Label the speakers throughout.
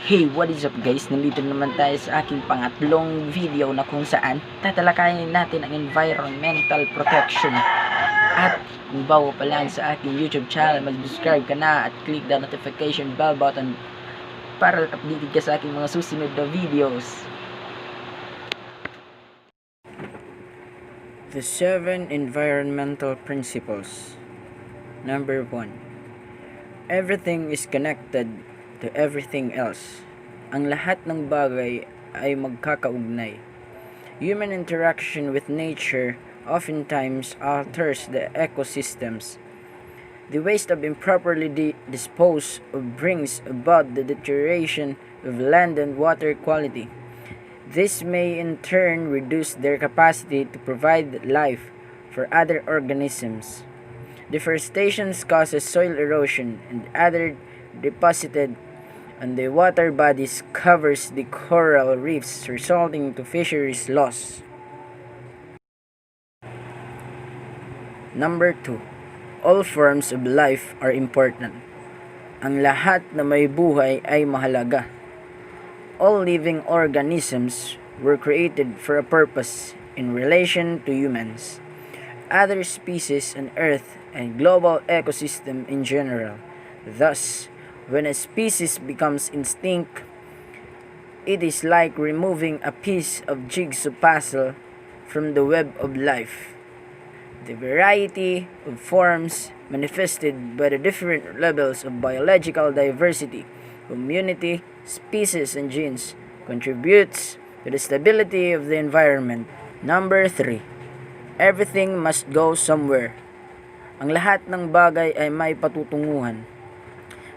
Speaker 1: Hey, what is up guys? Nandito naman tayo sa aking pangatlong video na kung saan tatalakayin natin ang environmental protection. At kung bago pa lang sa aking YouTube channel, mag-subscribe ka na at click the notification bell button para updated ka sa aking mga susunod na videos. The 7 environmental principles. Number 1. Everything is connected to everything else. Ang lahat ng bagay ay magkakaugnay. Human interaction with nature oftentimes alters the ecosystems. The waste of improperly disposed of brings about the deterioration of land and water quality. This may in turn reduce their capacity to provide life for other organisms. Deforestation causes soil erosion and other deposited on the water bodies covers the coral reefs, resulting to fisheries loss. Number 2. All forms of life are important. Ang lahat na may buhay ay mahalaga. All living organisms were created for a purpose in relation to humans, other species on Earth, and global ecosystem in general. Thus, when a species becomes extinct, it is like removing a piece of jigsaw puzzle from the web of life. The variety of forms manifested by the different levels of biological diversity, community, species, and genes contributes to the stability of the environment. Number 3. Everything must go somewhere. Ang lahat ng bagay ay may patutunguhan.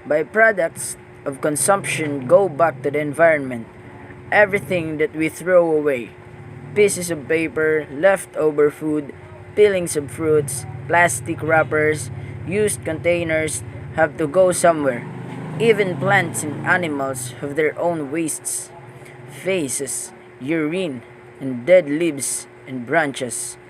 Speaker 1: Byproducts of consumption go back to the environment. Everything that we throw away, pieces of paper, leftover food, peelings of fruits, plastic wrappers, used containers have to go somewhere. Even plants and animals have their own wastes, feces, urine, and dead leaves and branches.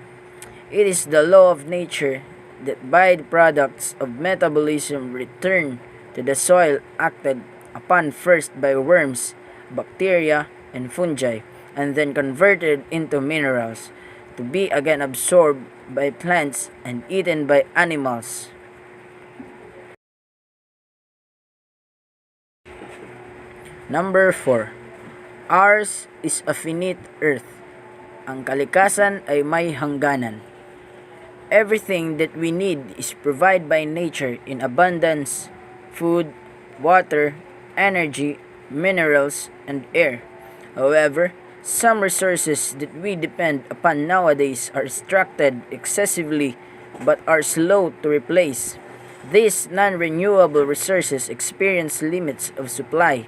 Speaker 1: It is the law of nature that byproducts of metabolism return to the soil acted upon first by worms, bacteria, and fungi, and then converted into minerals, to be again absorbed by plants and eaten by animals. Number 4. Ours is a finite earth. Ang kalikasan ay may hangganan. Everything that we need is provided by nature in abundance: food, water, energy, minerals, and air. However, some resources that we depend upon nowadays are extracted excessively but are slow to replace. These non-renewable resources experience limits of supply.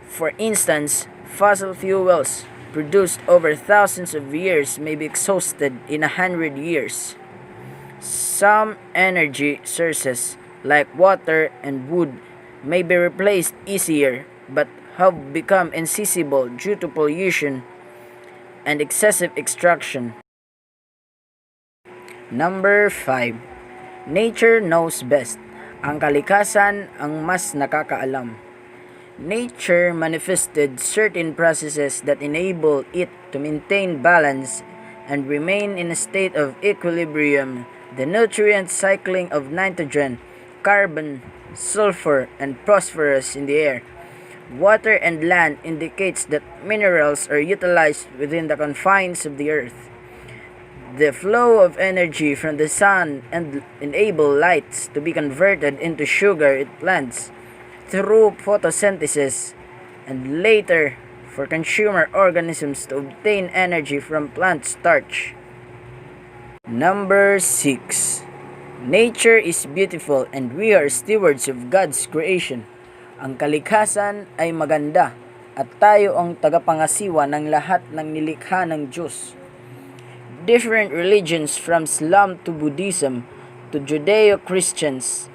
Speaker 1: For instance, fossil fuels produced over thousands of years may be exhausted in 100 years. Some energy sources, like water and wood, may be replaced easier but have become inaccessible due to pollution and excessive extraction. Number 5. Nature knows best. Ang kalikasan ang mas nakakaalam. Nature manifested certain processes that enable it to maintain balance and remain in a state of equilibrium. The nutrient cycling of nitrogen, carbon, sulfur, and phosphorus in the air, water, and land indicates that minerals are utilized within the confines of the earth. The flow of energy from the sun enable lights to be converted into sugar in plants through photosynthesis, and later for consumer organisms to obtain energy from plant starch. Number 6. Nature is beautiful and we are stewards of God's creation. Ang kalikasan ay maganda at tayo ang tagapangasiwa ng lahat ng nilikha ng Diyos. Different religions from Islam to Buddhism to Judeo-Christians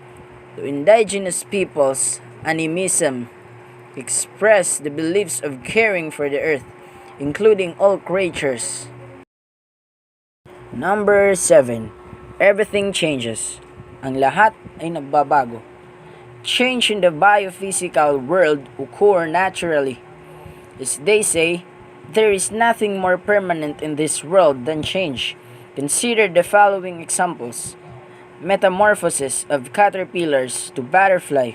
Speaker 1: to indigenous peoples, animism, express the beliefs of caring for the earth, including all creatures. Number 7. Everything changes. Ang lahat ay nagbabago. Change in the biophysical world occur naturally. As they say, there is nothing more permanent in this world than change. Consider the following examples. Metamorphosis of caterpillars to butterfly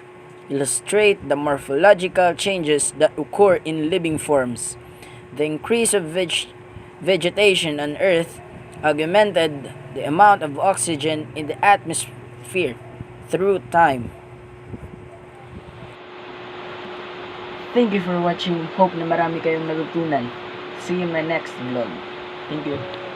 Speaker 1: illustrate the morphological changes that occur in living forms. The increase of vegetation on Earth augmented the amount of oxygen in the atmosphere through time. Thank you for watching. Hope na marami kayong natutunan. See you in my next vlog. Thank you.